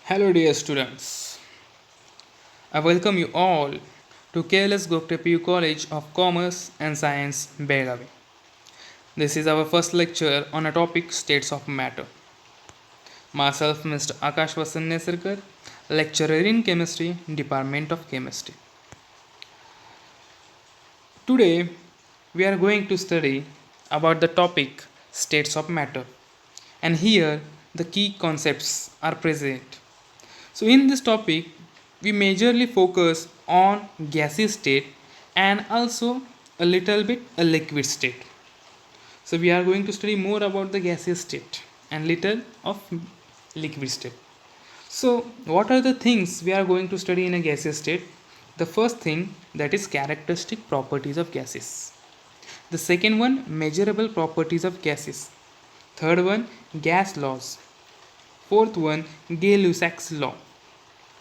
Hello, dear students. I welcome you all to KLS Gokte PU College of Commerce and Science, Belgavi. This is our first lecture on a topic states of matter. Myself, Mr. Akash Vasan Nesirkar, lecturer in chemistry, Department of Chemistry. Today, we are going to study about the topic states of matter, and here the key concepts are present. So, in this topic, we majorly focus on gaseous state and also a little bit a liquid state. So, we are going to study more about the gaseous state and little of liquid state. So, what are the things we are going to study in a gaseous state? The first thing, that is characteristic properties of gases. The second one, measurable properties of gases. Third one, gas laws. Fourth one, Gay-Lussac's law.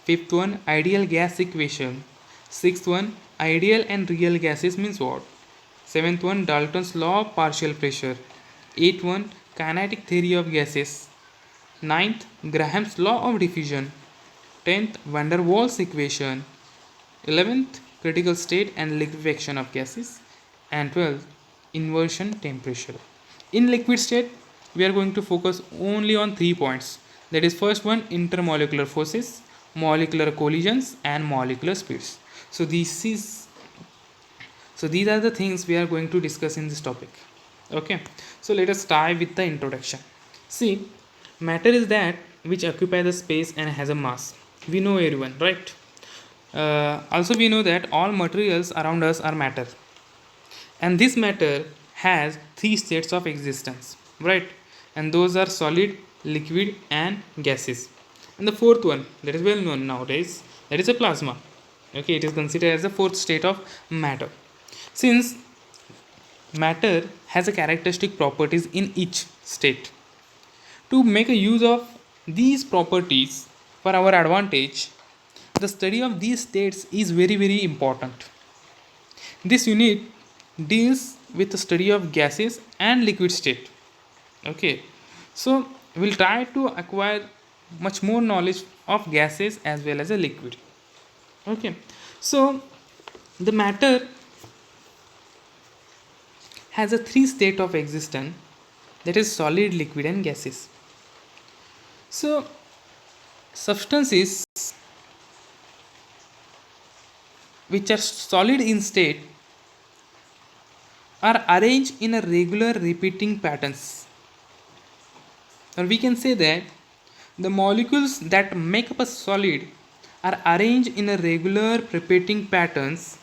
Fifth one, ideal gas equation. Sixth one, ideal and real gases means what? Seventh one, Dalton's law of partial pressure. Eighth one, kinetic theory of gases. Ninth, Graham's law of diffusion. 10th, van der Waals equation. 11th, critical state and liquefaction of gases. And 12th, inversion temperature. In liquid state, we are going to focus only on 3 points. That is, first one, intermolecular forces, molecular collisions and molecular speeds. So these are the things we are going to discuss in this topic. Okay, so let us start with the introduction. See, matter is that which occupy the space and has a mass. We know everyone, right? Also we know that all materials around us are matter, and this matter has three states of existence, right? And those are solid, liquid and gases. And the fourth one, that is well known nowadays, that is a plasma. Okay, it is considered as the fourth state of matter. Since matter has a characteristic properties in each state, to make a use of these properties for our advantage, the study of these states is very important. This unit deals with the study of gases and liquid state. Okay, so we'll try to acquire much more knowledge of gases as well as a liquid. Okay, so the matter has a three state of existence, that is solid, liquid and gases. So substances which are solid in state are arranged in a regular repeating patterns, or we can say that the molecules that make up a solid are arranged in a regular repeating patterns.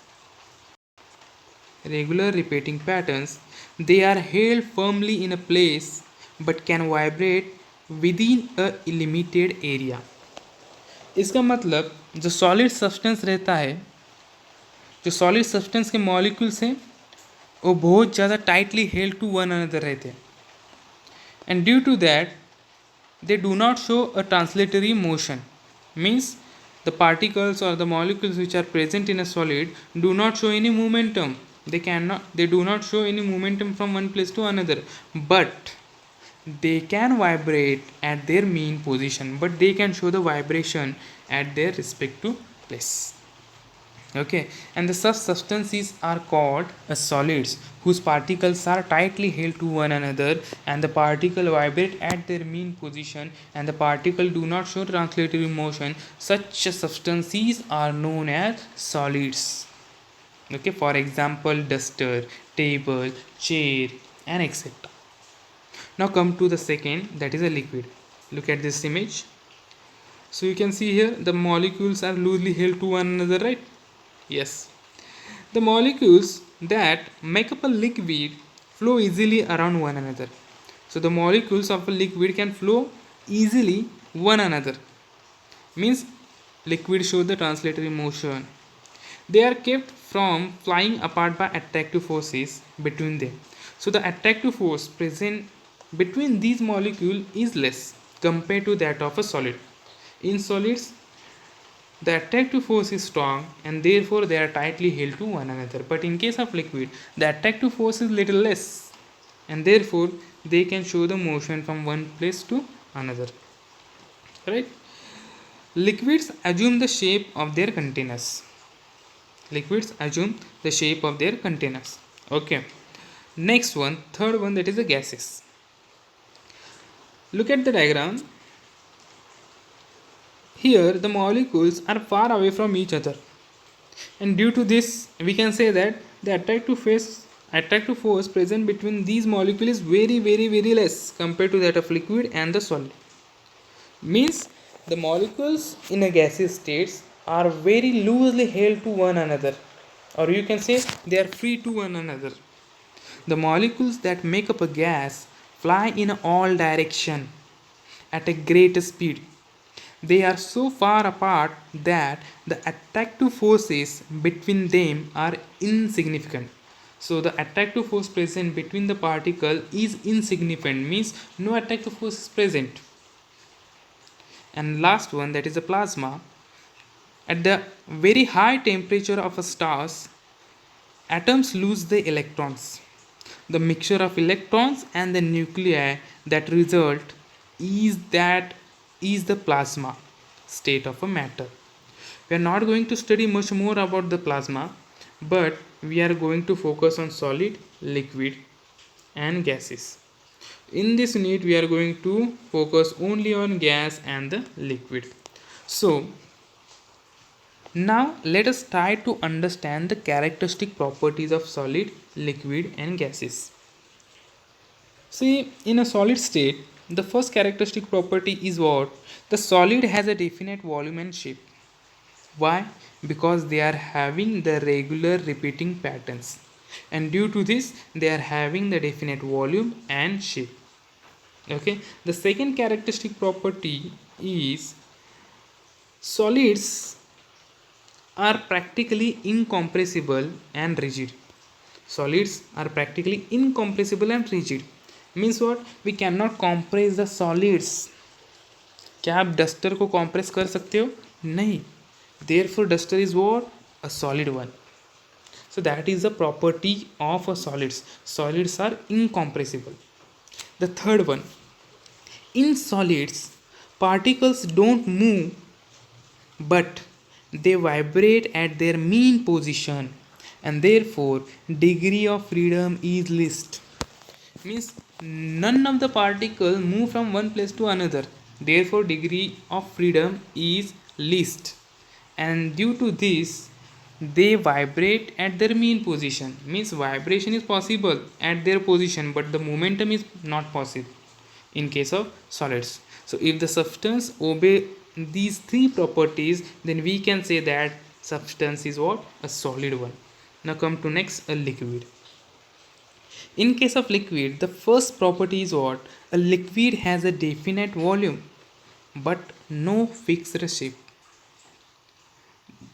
They are held firmly in a place but can vibrate within a limited area. इसका मतलब जो solid substance रहता है, जो solid substance के molecules हैं, वो बहुत ज़्यादा tightly held to one another रहते हैं, and due to that they do not show a translatory motion. Means the particles or the molecules which are present in a solid do not show any momentum. They do not show any momentum from one place to another, but they can vibrate at their mean position, but they can show the vibration at their respective place. Okay, and the such substances are called as solids whose particles are tightly held to one another, and the particle vibrate at their mean position, and the particle do not show translatory motion. Such substances are known as solids. Okay, for example, duster, table, chair and etc. Now come to the second, that is a liquid. Look at this image. So you can see here the molecules are loosely held to one another, right? Yes. The molecules that make up a liquid flow easily around one another. So the molecules of a liquid can flow easily one another. Means liquid show the translatory motion. They are kept from flying apart by attractive forces between them. So the attractive force present between these molecules is less compared to that of a solid. In solids, the attractive force is strong and therefore they are tightly held to one another. But in case of liquid, the attractive force is little less and therefore they can show the motion from one place to another. Right? Liquids assume the shape of their containers. Liquids assume the shape of their containers. Okay. Next one, third one, that is the gases. Look at the diagram. Here the molecules are far away from each other, and due to this we can say that the attractive force present between these molecules is very less compared to that of liquid and the solid. Means the molecules in a gaseous states are very loosely held to one another, or you can say they are free to one another. The molecules that make up a gas fly in all direction at a great speed. They are so far apart that the attractive forces between them are insignificant. So the attractive force present between the particle is insignificant, means no attractive force is present. And last one, that is the plasma. At the very high temperature of a stars, atoms lose the electrons. The mixture of electrons and the nuclei that result is the plasma state of a matter. We are not going to study much more about the plasma, but we are going to focus on solid, liquid, and gases. In this unit, we are going to focus only on gas and the liquid. So, now let us try to understand the characteristic properties of solid, liquid, and gases. See, in a solid state, the first characteristic property is what? The solid has a definite volume and shape. Why? Because they are having the regular repeating patterns, and due to this they are having the definite volume and shape. Okay, the second characteristic property is solids are practically incompressible and rigid. Solids are practically incompressible and rigid. Means what? We cannot compress the solids. क्या आप duster को compress कर सकते हो? नहीं. Therefore duster is what? A solid one. So that is the property of a solids. Solids are incompressible. The third one, in solids particles don't move but they vibrate at their mean position, and therefore degree of freedom is least. Means none of the particles move from one place to another, therefore degree of freedom is least, and due to this they vibrate at their mean position. Means vibration is possible at their position but the momentum is not possible in case of solids. So if the substance obey these three properties, then we can say that substance is what? A solid one. Now come to next, a liquid. In case of liquid, the first property is what? A liquid has a definite volume but no fixed shape.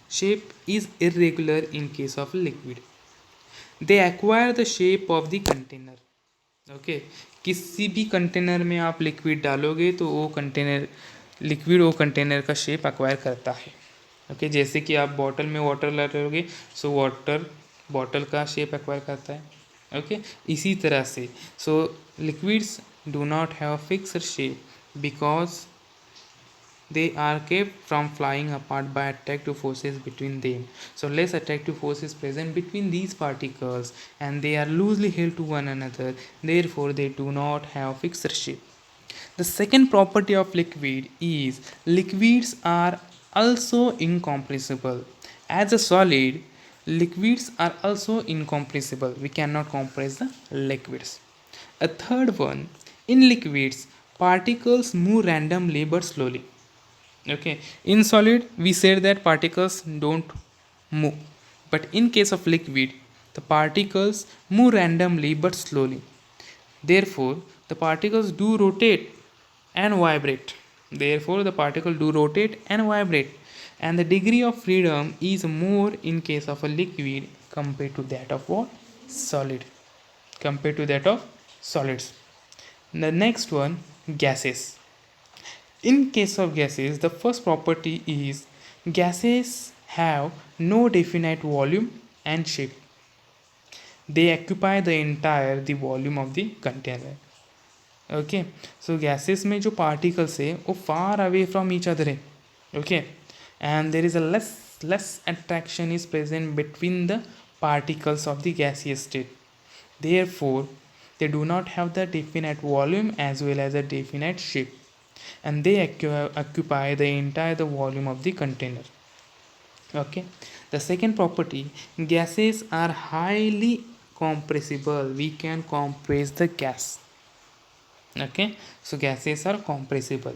Shape is irregular in case of liquid. They acquire the shape of the container. Okay किसी भी container में आप liquid डालोगे तो वो container liquid वो container का shape acquire करता है. ओके जैसे कि आप बॉटल में वाटर डालोगे सो वाटर बॉटल का शेप एक्वायर करता है. ओके इसी तरह से so liquids do not have a fixed shape because they are kept from flying apart by attractive forces between them. So less attractive force is present between these particles and they are loosely held to one another, therefore they do not have fixed shape. The second property of liquid is liquids are also incompressible. As a solid, liquids are also incompressible. We cannot compress the liquids. A third one, in liquids particles move randomly but slowly. Okay, in solid we said that particles don't move, but in case of liquid the particles move randomly but slowly, therefore the particles do rotate and vibrate. Therefore the particle do rotate and vibrate, and the degree of freedom is more in case of a liquid compared to that of what? Solid. Compared to that of solids. The next one, gases. In case of gases, the first property is gases have no definite volume and shape. They occupy the entire the volume of the container. Okay, so gases में जो particles है वो far away from each other है. Okay, and there is a less attraction is present between the particles of the gaseous state. Therefore, they do not have the definite volume as well as a definite shape, and they occupy the entire the volume of the container. Okay, the second property, gases are highly compressible. We can compress the gas. Okay, so gases are compressible.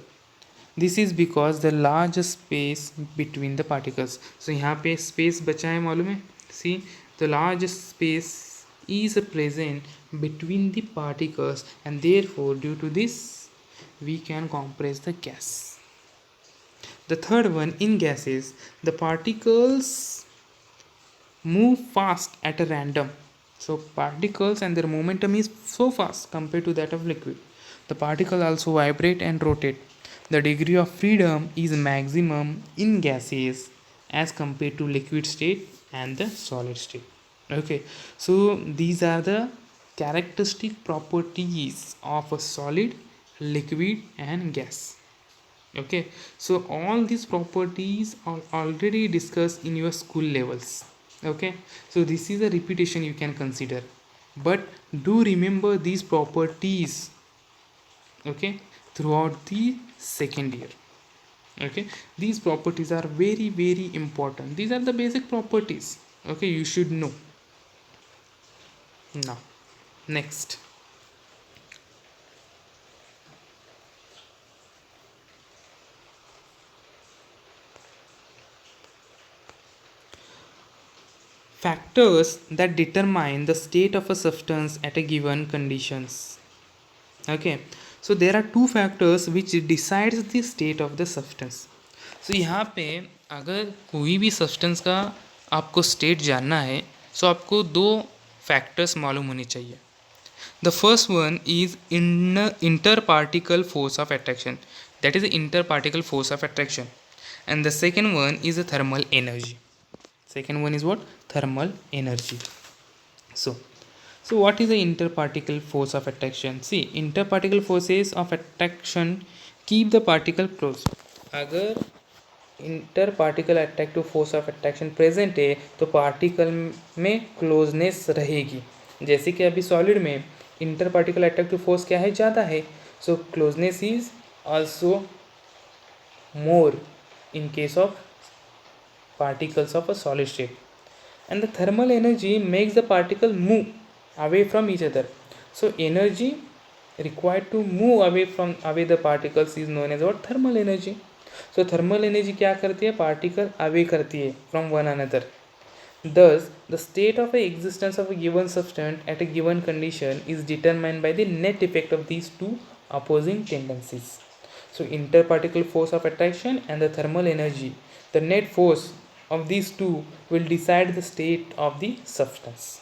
This is because the large space between the particles. So यहाँ पे space बचा है मालूम है. See, the large space is present between the particles, and therefore due to this we can compress the gas. The third one, in gases the particles move fast at a random. So particles and their momentum is so fast compared to that of liquid. The particle also vibrate and rotate. The degree of freedom is maximum in gases as compared to liquid state and the solid state. Okay, so these are the characteristic properties of a solid, liquid and gas. Okay, so all these properties are already discussed in your school levels. Okay, so this is a repetition you can consider, but do remember these properties, okay, throughout the second year. Okay, these properties are very important. These are the basic properties, okay, you should know. Now next, factors that determine the state of a substance at a given conditions. Okay, so there are two factors which decides the state of the substance. So यहाँ पे अगर कोई भी substance का आपको state जानना है, सो आपको दो फैक्टर्स मालूम होने चाहिए. The first one is interparticle force of attraction, that is the interparticle force of attraction, and the second one is the thermal energy. Second one is what? Thermal energy. So what is the interparticle force of attraction? See, interparticle forces of attraction keep the particle close. अगर interparticle attractive force of attraction present है तो particle में closeness रहेगी. जैसे कि अभी solid में इंटरपार्टिकल attractive force क्या है? ज़्यादा है. So closeness is also more in case of particles of a solid state. And the thermal energy makes the particle move away from each other. So energy required to move away the particles is known as what? Thermal energy. So thermal energy क्या करती है? Particle away करती है from one another. Thus, the state of the existence of a given substance at a given condition is determined by the net effect of these two opposing tendencies. So interparticle force of attraction and the thermal energy, the net force of these two will decide the state of the substance.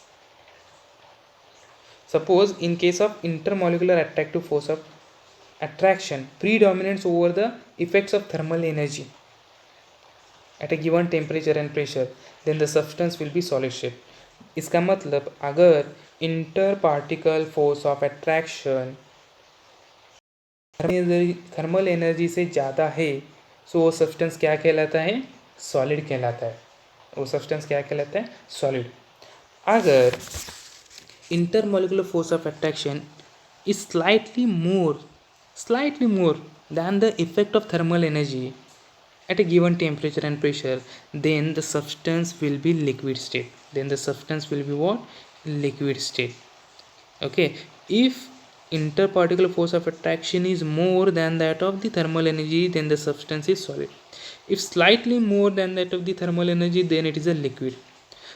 Suppose in case of intermolecular attractive force of attraction predominates over the effects of thermal energy at a given temperature and pressure, then the substance will be solid state. इसका मतलब अगर interparticle force of attraction thermal energy से ज़्यादा है, सो वो substance क्या कहलाता है? सॉलिड कहलाता है. वो सब्सटेंस क्या कहलाता है? सॉलिड. अगर intermolecular force of attraction is slightly more than the effect of thermal energy at a given temperature and pressure, then the substance will be liquid state. Then the substance will be what? Liquid state. Okay, if interparticle force of attraction is more than that of the thermal energy, then the substance is solid. If slightly more than that of the thermal energy, then it is a liquid.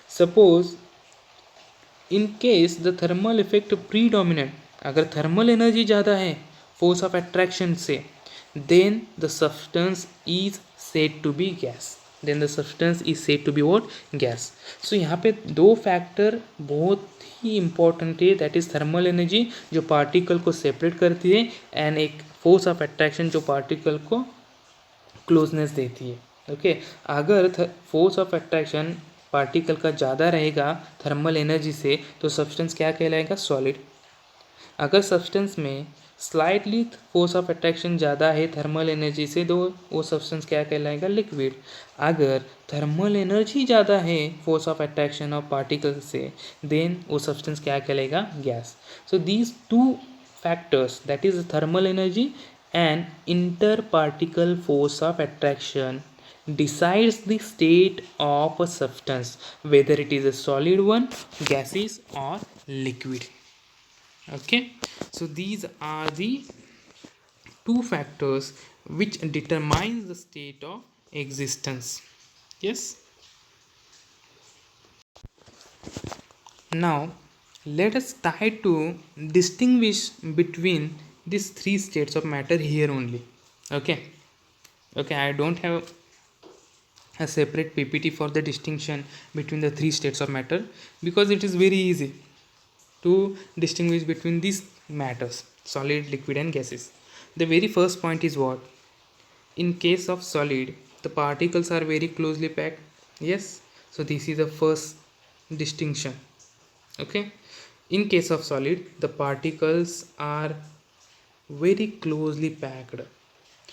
Suppose in case the thermal effect predominant, अगर thermal energy ज़्यादा है force of attraction से, then the substance is said to be gas. Then the substance is said to be what? Gas. So यहाँ पे दो factor बहुत ही important है, that is thermal energy जो पार्टिकल को सेपरेट करती है, एंड एक फोर्स ऑफ अट्रैक्शन जो पार्टिकल को क्लोजनेस देती है. ओके, अगर फोर्स ऑफ अट्रैक्शन पार्टिकल का ज़्यादा रहेगा थर्मल एनर्जी से, तो सब्सटेंस क्या कहलाएगा? सॉलिड. अगर सब्सटेंस में स्लाइटली फोर्स ऑफ अट्रैक्शन ज़्यादा है थर्मल एनर्जी से, तो वो सब्सटेंस क्या कहलाएगा, लिक्विड। अगर थर्मल एनर्जी ज़्यादा है force of attraction of particle से, देन वो सब्सटेंस क्या कहलाएगा, gas. So these two factors, that is thermal energy and interparticle force of attraction, decides the state of a substance, whether it is a solid one, gaseous or liquid. Okay, so these are the two factors which determines the state of existence. Yes, now let us try to distinguish between these three states of matter here only. Okay, okay, I don't have a separate ppt for the distinction between the three states of matter, because it is very easy to distinguish between these matters, solid, liquid and gases. The very first point is what? In case of solid, the particles are very closely packed. Yes, so this is the first distinction. Okay, in case of solid, the particles are very closely packed.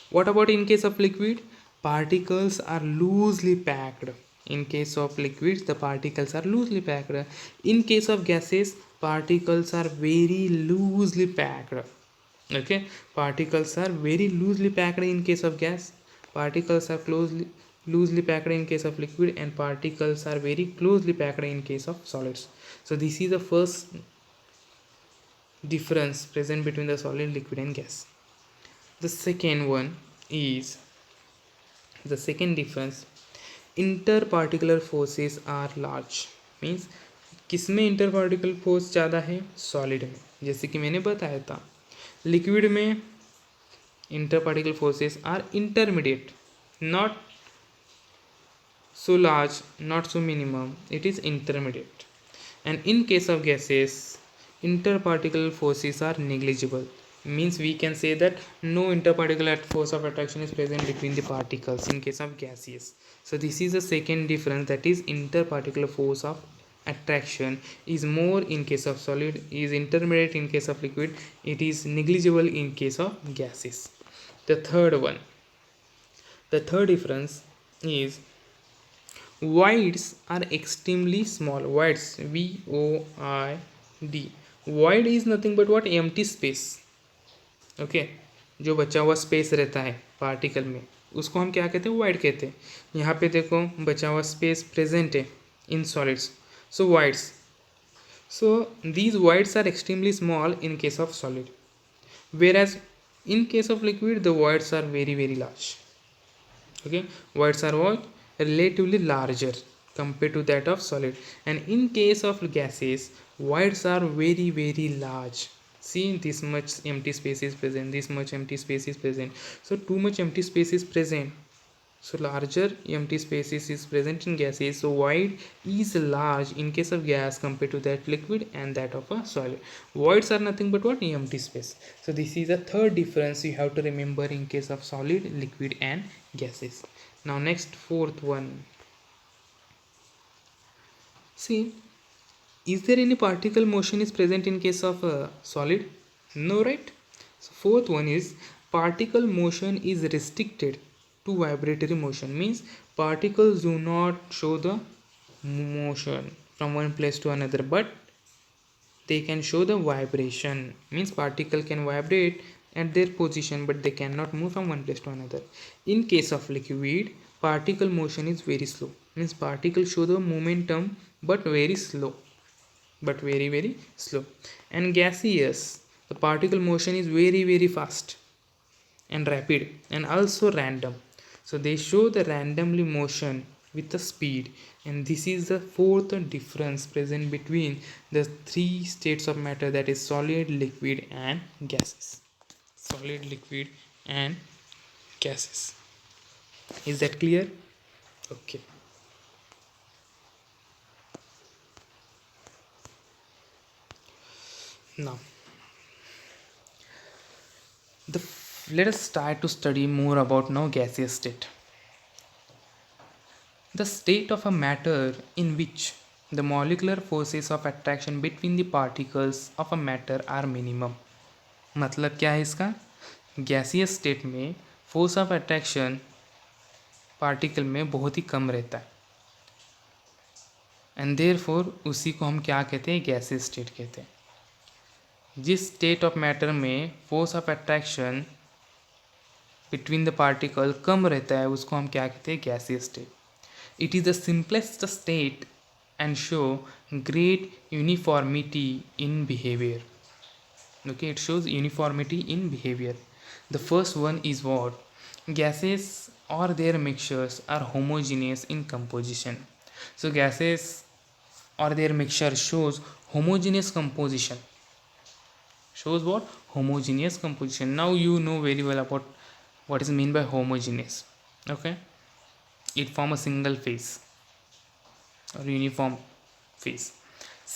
What about in case of liquid? Particles are loosely packed. In case of liquids, the particles are loosely packed. In case of gases, particles are very loosely packed. Okay, particles are very loosely packed in case of gas. Particles are loosely packed in case of liquid, and particles are very closely packed in case of solids. So this is the first difference present between the solid, liquid and gas. The second one is the second difference, interparticular forces are large. Means किस में इंटरपार्टिकुलर force ज़्यादा है, solid में, जैसे कि मैंने बताया था। लिक्विड में interparticle forces are intermediate, not so large, not so minimum, it is intermediate. And in case of gases, interparticle forces are negligible, means we can say that no interparticular force of attraction is present between the particles in case of gaseous. So this is the second difference, that is interparticular force of attraction is more in case of solid, is intermediate in case of liquid, it is negligible in case of gases. The third difference is voids are extremely small. Voids, VOID. Void is nothing but what? Empty space. Okay, जो बचा हुआ space रहता है particle में, उसको हम क्या कहते हैं? void कहते हैं. यहाँ पे देखो बचा हुआ स्पेस प्रेजेंट है in solids, so voids. So these voids are extremely small in case of solid, whereas in case of liquid the voids are very large. Okay, voids are what? Relatively larger compared to that of solid. And in case of gases, voids are very large. See, this much empty space is present, this much empty space is present, so too much empty space is present, so larger empty spaces is present in gases, so void is large in case of gas compared to that liquid and that of a solid. Voids are nothing but what? Empty space. So this is a third difference you have to remember in case of solid, liquid and gases. Now next, fourth one. See, is there any particle motion is present in case of solid? No, right? So fourth one is particle motion is restricted to vibratory motion, means particles do not show the motion from one place to another, but they can show the vibration, means particle can vibrate at their position but they cannot move from one place to another. In case of liquid, particle motion is very slow, means particles show the momentum but very slow, but very slow. And gaseous, the particle motion is very fast and rapid and also random, so they show the randomly motion with the speed. And this is the fourth difference present between the three states of matter, that is solid, liquid and gases. Solid, liquid and gases. Is that clear? Okay. Now let us start to study more about now gaseous state. The state of a matter in which the molecular forces of attraction between the particles of a matter are minimum. मतलब क्या है इसका, gaseous state में force of attraction particle में बहुत ही कम रहता है, and therefore उसी को हम क्या कहते हैं, गैसियस स्टेट कहते हैं। जिस स्टेट ऑफ मैटर में force of attraction between the particle कम रहता है उसको हम क्या कहते हैं, gaseous state. It is the simplest state and show great uniformity in behaviour. Okay, it shows uniformity in behavior. The first one is what? Gases or their mixtures are homogeneous in composition. So gases or their mixture shows homogeneous composition. Shows what? Homogeneous composition. Now you know very well about what is mean by homogeneous. Okay, it form a single phase or uniform phase.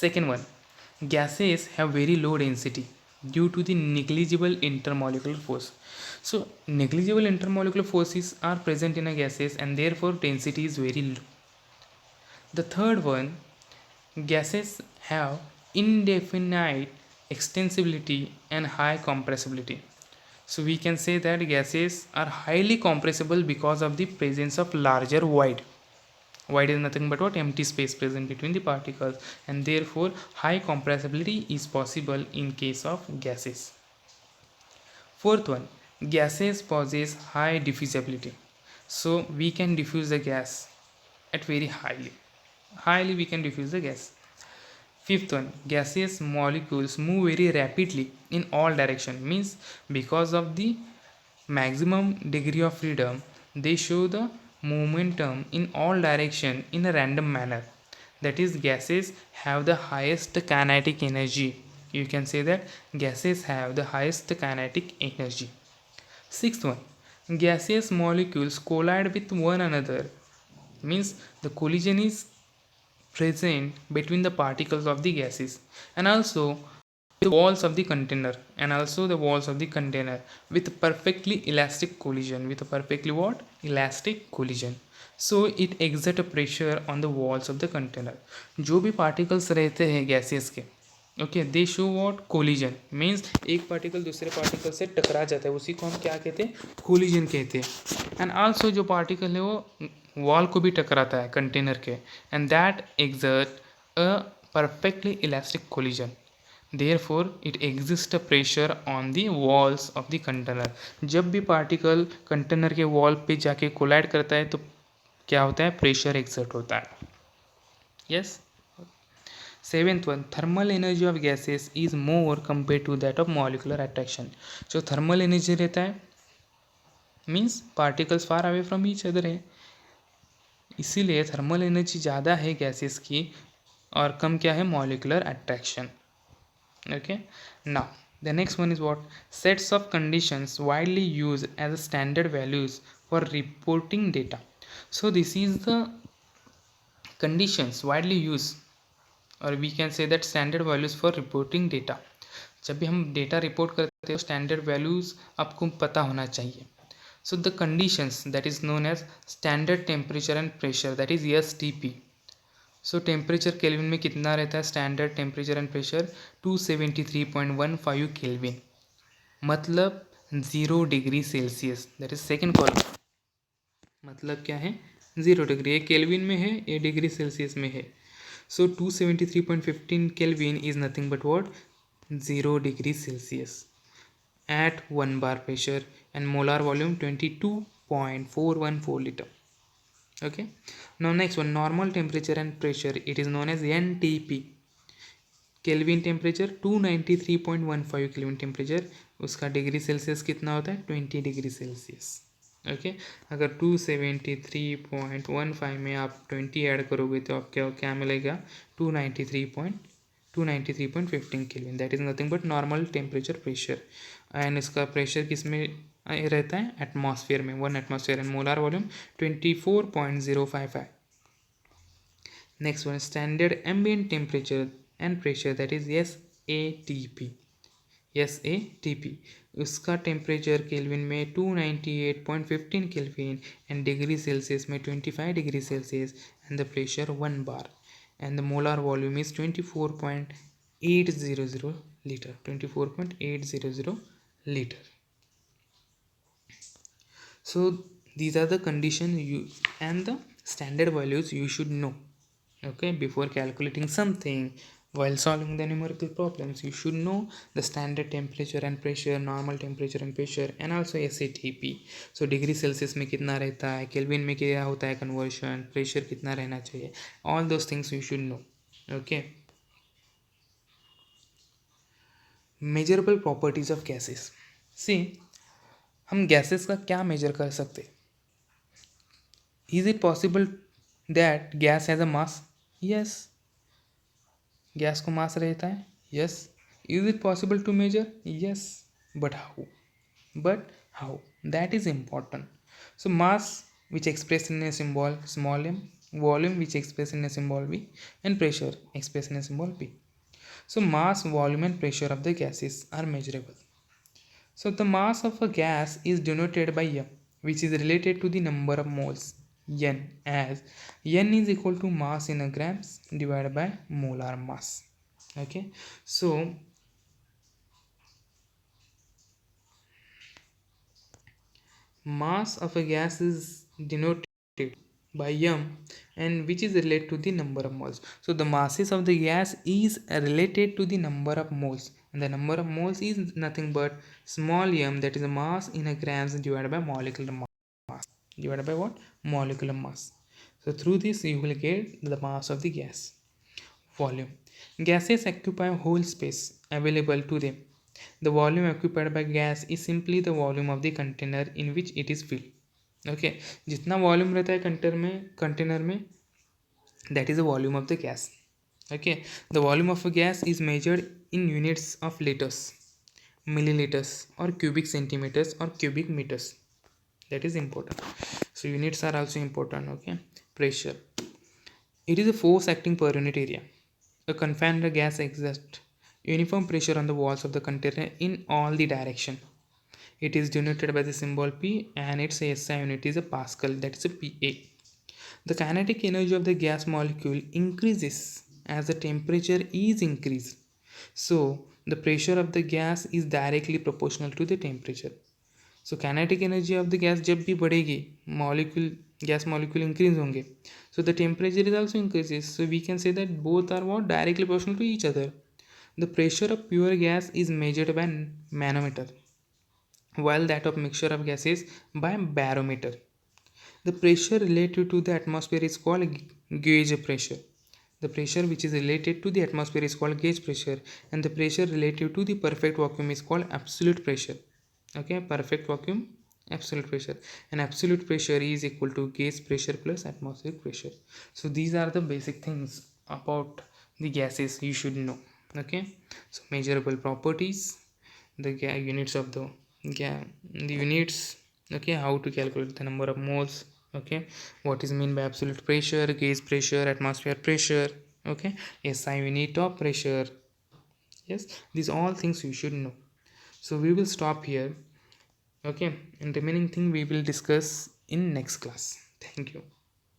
Second one, gases have very low density due to the negligible intermolecular force. So negligible intermolecular forces are present in a gases and therefore density is very low. The third one, gases have indefinite extensibility and high compressibility. So we can say that gases are highly compressible because of the presence of larger void. Void is nothing but what? Empty space present between the particles, and therefore high compressibility is possible in case of gases. Fourth one, gases possess high diffusibility. So we can diffuse the gas at very highly we can diffuse the gas. Fifth one, gaseous molecules move very rapidly in all direction, means because of the maximum degree of freedom they show the momentum in all direction in a random manner. That is, gases have the highest kinetic energy. You can say that gases have the highest kinetic energy. Sixth one, gaseous molecules collide with one another, means the collision is present between the particles of the gases, and also the walls of the container, with perfectly elastic collision, with a perfectly what? Elastic collision. So it exert a pressure on the walls of the container. जो भी particles रहते हैं gases के, okay, they show what? Collision. Means एक particle दूसरे particle से टकरा जाता है, उसी को हम क्या कहते हैं? कोलिजन कहते हैं। एंड आल्सो जो पार्टिकल है वो वॉल को भी टकराता है कंटेनर के, and that exert a perfectly elastic collision. Therefore it exist a pressure on the walls of the container. जब भी पार्टिकल कंटेनर के वॉल पे जाके कोलाइड करता है तो क्या होता है? प्रेशर एक्सर्ट होता है। Yes. Seventh one, thermal energy of gases is more compared to that of molecular attraction. जो thermal energy रहता है means particles far away from each other है, इसीलिए thermal energy ज़्यादा है gases की और कम क्या है? molecular attraction. Okay, now the next one is what? Sets of conditions widely used as standard values for reporting data. So this is the conditions widely used, और we can say that standard values for reporting data. जब भी हम data report करते हैं standard values आपको पता होना चाहिए। So the conditions that is known as standard temperature and pressure, that is STP। So temperature kelvin में कितना रहता है? Standard temperature and pressure 273.15 kelvin, मतलब 0 degree Celsius. That is second column. मतलब क्या है? 0 डिग्री। ये केल्विन में है, ये डिग्री सेल्सियस में है। So 273.15 Kelvin is nothing but what? 0 degrees Celsius at 1 bar pressure and molar volume 22.414 liter. Okay. Now next one, normal temperature and pressure. It is known as NTP. Kelvin temperature 293.15 Kelvin temperature, उसका degree Celsius कितना होता है? 20 degree Celsius. Okay, अगर 273.15 में आप 20 add करोगे तो आपको क्या मिलेगा? 293.15 kelvin. That is nothing but normal temperature pressure. And इसका प्रेशर किस में रहता है? एटमॉस्फेयर में, 1 atmosphere. And molar volume 24.055। Next one, standard ambient temperature and pressure, that is SATP। उसका टेम्परेचर केल्विन में 298.15 केल्विन एंड डिग्री सेल्सियस में 25 degree Celsius, and the pressure 1 bar, and the molar volume is 24.800 liter, 24.800 liter. So these are the condition you and the standard values you should know, okay, before calculating something. While solving the numerical problems, you should know the standard temperature and pressure, normal temperature and pressure, and also SATP. So degree Celsius में कितना रहता है, kelvin में क्या होता है conversion, pressure कितना रहना चाहिए, all those things you should know. Okay. Measurable properties of gases. See, हम गैसेस का क्या मेजर कर सकते. Is it possible that gas has a mass. Yes, gas को मास रहता है. Yes. Is it possible to measure. Yes. But how. That is important. So mass which expressed in a symbol small m, volume which expressed in a symbol v, and pressure expressed in a symbol p. So mass, volume and pressure of the gases are measurable. So the mass of a gas is denoted by m, which is related to the number of moles n, as n is equal to mass in a grams divided by molar mass. Okay. So mass of a gas is denoted by m, and which is related to the number of moles. So the masses of the gas is related to the number of moles, and the number of moles is nothing but small m, that is a mass in a grams divided by molecular mass, divided by what? Molecular mass. So through this you will get the mass of the gas. Volume. Gases occupy whole space available to them. The volume occupied by gas is simply the volume of the container in which it is filled. Okay. जितना volume रहता है container में that is the volume of the gas. Okay. The volume of a gas is measured in units of liters, milliliters, or cubic centimeters, or cubic meters. That is important. So units are also important. Okay. Pressure. It is a force acting per unit area. A confined gas exerts uniform pressure on the walls of the container in all the direction. It is denoted by the symbol P, and its SI unit is a Pascal, that is a PA. The kinetic energy of the gas molecule increases as the temperature is increased. So the pressure of the gas is directly proportional to the temperature. So kinetic energy of the gas जब भी बढ़ेगी, gas molecule increase होंगे, so the temperature is also increases. So we can say that both are what? Directly proportional to each other. The pressure of pure gas is measured by manometer, while that of mixture of gases by barometer. The pressure related to the atmosphere is called gauge pressure. The pressure which is related to the atmosphere is called gauge pressure, and the pressure related to the perfect vacuum is called absolute pressure. Okay, perfect vacuum, absolute pressure, and absolute pressure is equal to gauge pressure plus atmospheric pressure. So these are the basic things about the gases you should know. Okay. So measurable properties, the units of the units. Okay, how to calculate the number of moles. Okay, what is mean by absolute pressure, gauge pressure, atmosphere pressure. Okay, SI unit of pressure. Yes, these all things you should know. So we will stop here. Okay, and remaining thing we will discuss in next class. Thank you.